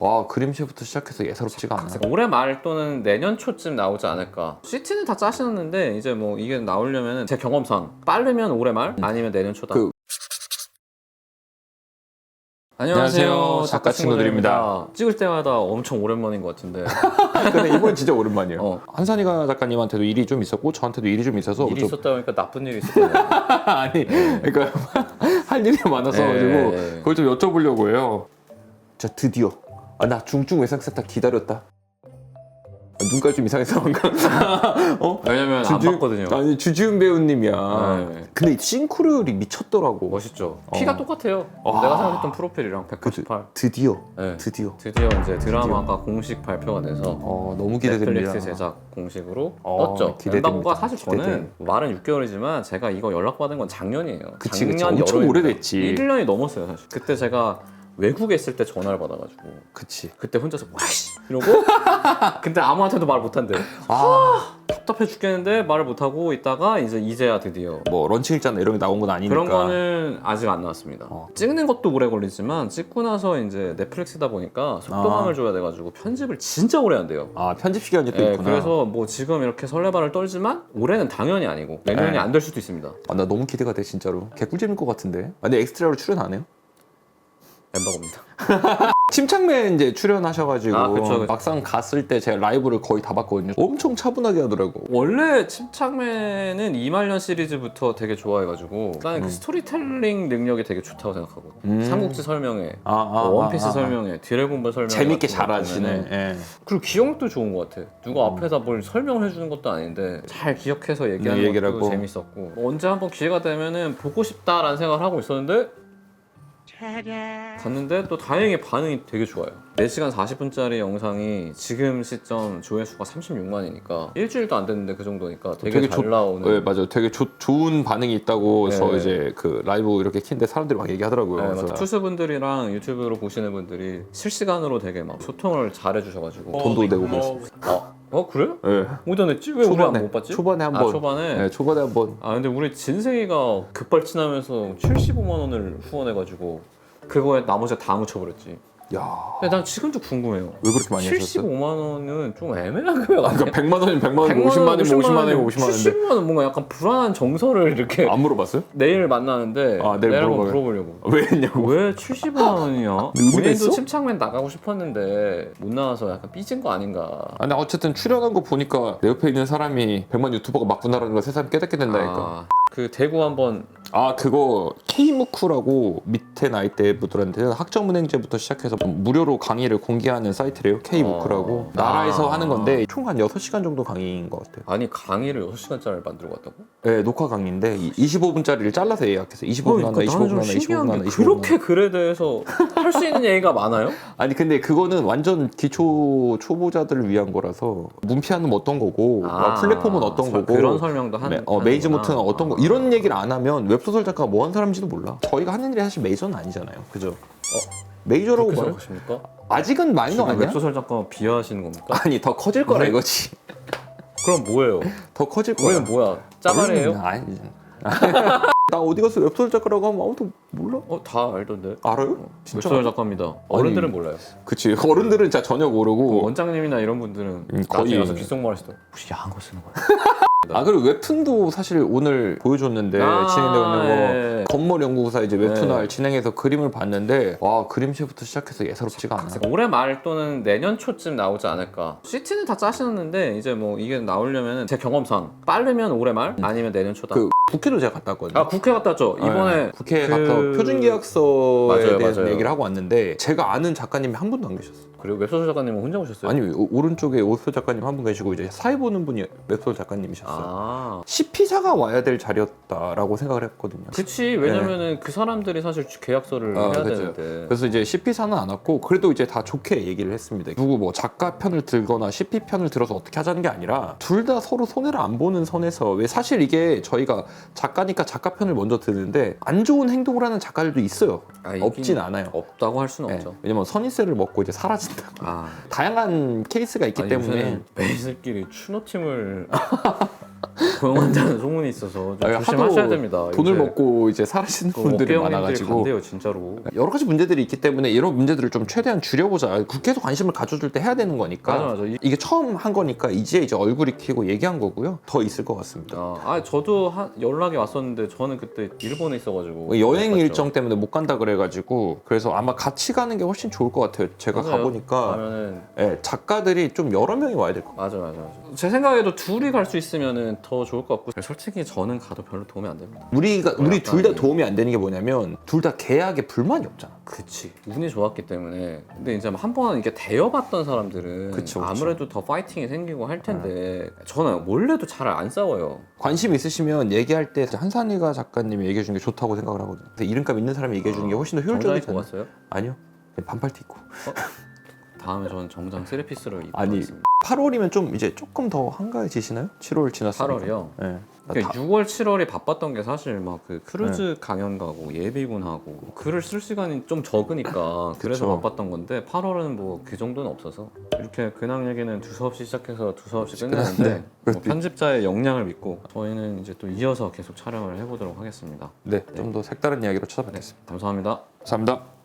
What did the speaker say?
와, 그림체부터 시작해서 예사롭지가 않아. 올해 말 또는 내년 초쯤 나오지 않을까. CT는 다 짜시는데 이제 뭐 이게 나오려면 제 경험상 빠르면 올해 말 아니면 내년 초다. 안녕하세요, 작가 친구들입니다. 찍을 때마다 엄청 오랜만인 것 같은데 근데 이번 진짜 오랜만이에요. 한산이가 작가님한테도 일이 좀 있었고 저한테도 일이 좀 있어서 일이 있었다 보니까 나쁜 일이 있었거든요. 아니, 그러니까 할 일이 많아서 가지고 그걸 좀 여쭤보려고 해요. 자, 드디어 나 중증 외상 세탁 기다렸다. 눈깔 좀 이상해서 뭔가 왜냐면 안 봤거든요. 아니, 주지훈 배우님이야. 네. 근데 싱크로율이 미쳤더라고. 멋있죠. 키가 똑같아요. 내가 생각했던 프로필이랑 198. 드디어 네. 드디어 이제 드라마가 공식 발표가 돼서 너무 기대됩니다. 넷플릭스 제작 공식으로 어, 떴죠. 기대됩니다. 연락과 사실 저는 기대돼요. 말은 6개월이지만 제가 이거 연락받은 건 작년이에요. 그치. 작년 엄청 여름입니다. 오래됐지. 1년이 넘었어요 사실. 그때 제가 외국에 있을 때 전화를 받아가지고 그치. 그때 혼자서 와씨 이러고 근데 아무한테도 말 못한대. 답답해 죽겠는데 말을 못하고 있다가 이제야 드디어 뭐 런칭 일자나 이런 게 나온 건 아니니까. 그런 거는 아직 안 나왔습니다. 찍는 것도 오래 걸리지만 찍고 나서 이제 넷플릭스다 보니까 속도감을 줘야 돼가지고 편집을 진짜 오래 한대요. 편집 시간이 또 네, 있구나. 그래서 뭐 지금 이렇게 설레발을 떨지만 올해는 당연히 아니고 내년이 안 될 수도 있습니다. 나 너무 기대가 돼 진짜로. 개꿀잼일 것 같은데. 근데 엑스트라로 출연 안 해요? 엠버거입니다. 침착맨 이제 출연하셔가지고 그쵸. 막상 갔을 때 제가 라이브를 거의 다 봤거든요. 엄청 차분하게 하더라고. 원래 침착맨은 이말년 시리즈부터 되게 좋아해가지고 나는 그 스토리텔링 능력이 되게 좋다고 생각하거든. 삼국지 설명회, 원피스 설명회, 드래곤볼 설명회 재밌게 같은 거 잘하시네. 보면은 예. 그리고 기억도 좋은 것 같아. 누가 앞에다 뭘 설명을 해주는 것도 아닌데 잘 기억해서 얘기하는 얘기를 것도 하고. 재밌었고 언제 한번 기회가 되면은 보고 싶다라는 생각을 하고 있었는데 갔는데 또 다행히 반응이 되게 좋아요. 4시간 40분짜리 영상이 지금 시점 조회수가 36만이니까 일주일도 안 됐는데 그 정도니까 되게 잘 나오는. 네, 맞아요. 되게 좋은 반응이 있다고 저 네. 이제 그 라이브 이렇게 키는데 사람들이 막 얘기하더라고요. 네, 그래서 맞아. 투수분들이랑 유튜브로 보시는 분들이 실시간으로 되게 막 소통을 잘 해주셔가지고 돈도 내고 그랬어요. 그래? 네. 어디다 냈지? 왜 우리 안 못 봤지? 초반에 한번. 초반에? 네, 초반에 한번. 근데 우리 진생이가 급발진하면서 75만 원을 후원해가지고 그거에 나머지 다 묻혀버렸지. 야. 근데 난 지금도 궁금해요. 왜 그렇게 많이 하셨어요? 75만 원은 좀 애매한 금액 아니야? 그러니까 100만 원이면 100만 원, 50만 원이면 50만 원이면 50만 원인데. 70만 원 뭔가 약간 불안한 정서를 이렇게 안 물어봤어요? 내일 만나는데 내일 내일 한번 물어봐요. 물어보려고. 왜 했냐고. 왜 75만 원이냐? 의미가 본인도 있어? 침착맨 나가고 싶었는데 못 나와서 약간 삐진 거 아닌가. 근데 어쨌든 출연한 거 보니까 내 옆에 있는 사람이 100만 유튜버가 맞구나라는 걸 세상에 깨닫게 된다니까. 그 대구 한번 그거 K무크라고 밑에 나이대분들한테는 학점은행제부터 시작해서 무료로 강의를 공개하는 사이트래요. K무크라고. 나라에서 하는 건데 총 한 6시간 정도 강의인 것 같아요. 아니 강의를 6시간짜리를 만들고 왔다고? 네, 녹화 강의인데 25분짜리를 잘라서 예약해서 25분 하나, 25분 하나, 25분 하나, 25분 그렇게 하나. 글에 대해서 할 수 있는 얘기가 많아요? 아니 근데 그거는 완전 기초 초보자들을 위한 거라서 문피아는 어떤 거고 플랫폼은 어떤 거고 그런 설명도 하는 메이즈모트는 어떤 거 이런 얘기를 안 하면 웹소설 작가가 뭐 하는 사람인지도 몰라. 저희가 하는 일이 사실 메이저는 아니잖아요. 그죠? 메이저라고 그렇게 말해요? 생각하십니까? 아직은 마이너 아니야? 웹소설 작가 비하하시는 겁니까? 아니 더 커질 거라 네? 이거지. 그럼 뭐예요? 더 커질 거야. 우리는 뭐야? 짜바리예요? 아니 나 어디 가서 웹소설 작가라고 하면 아무도 몰라. 다 알던데. 알아요? 진짜? 웹소설 작가입니다. 어른들은 몰라요. 그치. 어른들은 진짜 전혀 모르고. 원장님이나 이런 분들은 거의- 나중에 가서 귓속말 하시더. 혹시 야한 거 쓰는 거야? 그리고 웹툰도 사실 오늘 보여줬는데 진행되고 있는 거 건물 연구사 이제 웹툰을 진행해서 그림을 봤는데 와, 그림체부터 시작해서 예사롭지가 않아. 올해 말 또는 내년 초쯤 나오지 않을까. CT는 다 짜시는데 이제 뭐 이게 나오려면 제 경험상 빠르면 올해 말 아니면 내년 초다. 국회도 제가 갔다 왔거든요. 국회 갔다 왔죠. 이번에 국회에 가서 표준계약서에 대해서 맞아요. 얘기를 하고 왔는데 제가 아는 작가님이 한 분도 안 계셨어요. 그리고 웹소설 작가님은 혼자 오셨어요? 아니 오른쪽에 웹소설 작가님 한 분 계시고 이제 사회 보는 분이 웹소설 작가님이셨어요. CP사가 와야 될 자리였다라고 생각을 했거든요. 그치. 왜냐면은 그 사람들이 사실 계약서를 해야 그쵸. 되는데. 그래서 이제 CP사는 안 왔고 그래도 이제 다 좋게 얘기를 했습니다. 누구 뭐 작가 편을 들거나 CP 편을 들어서 어떻게 하자는 게 아니라 둘 다 서로 손해를 안 보는 선에서 왜 사실 이게 저희가 작가니까 작가 편을 먼저 드는데 안 좋은 행동을 하는 작가들도 있어요. 없진 않아요. 없다고 할 수는 없죠. 왜냐면 선입세를 먹고 이제 사라진다. 다양한 케이스가 있기 때문에 매니저끼리 추노팀을 고용한다는 소문이 있어서 좀 조심하셔야 됩니다. 돈을 요새 먹고 이제 사라지는 분들이 어깨 형님들이 많아가지고 간대요 진짜로. 여러 가지 문제들이 있기 때문에 이런 문제들을 좀 최대한 줄여보자. 국회에서 관심을 가져줄 때 해야 되는 거니까. 맞아. 이게 처음 한 거니까 이제 얼굴 익히고 얘기한 거고요. 더 있을 것 같습니다. 저도 연락이 왔었는데 저는 그때 일본에 있어가지고 여행 못 갔죠. 일정 때문에 못 간다 그래가지고 그래서 아마 같이 가는 게 훨씬 좋을 것 같아요. 제가 맞아요. 가보니까 가면은 예, 작가들이 좀 여러 명이 와야 될 것 같아요. 맞아. 제 생각에도 둘이 갈 수 있으면은 더 좋을 것 같고 솔직히 저는 가도 별로 도움이 안 됩니다. 우리 약간 둘 다 도움이 안 되는 게 뭐냐면 둘 다 계약에 불만이 없잖아. 그치 운이 좋았기 때문에. 근데 이제 한 번 이렇게 대여봤던 사람들은 그쵸. 아무래도 더 파이팅이 생기고 할 텐데 저는 원래도 잘 안 싸워요. 관심 있으시면 얘기할 때 한산이가 작가님이 얘기해 주는 게 좋다고 생각을 하거든요. 근데 이름값 있는 사람이 얘기해 주는 게 훨씬 더 정장 입고 효율적이잖아요. 갔어요? 아니요. 그냥 반팔티 입고. 다음에 저는 정장 3피스를 입고 아니 가겠습니다. 8월이면 좀 이제 조금 더 한가해지시나요? 7월 지났으니까. 8월이요? 네. 그러니까 6월, 7월이 바빴던 게 사실 막 그 크루즈 강연 가고 예비군 하고 글을 쓸 시간이 좀 적으니까 그래서 그쵸. 바빴던 건데 8월은 뭐 그 정도는 없어서 이렇게 근황 얘기는 두서없이 시작해서 두서없이 끝내는데 뭐 편집자의 역량을 믿고 저희는 이제 또 이어서 계속 촬영을 해보도록 하겠습니다. 네, 좀 더 색다른 이야기로 찾아뵙겠습니다. 감사합니다. 감사합니다.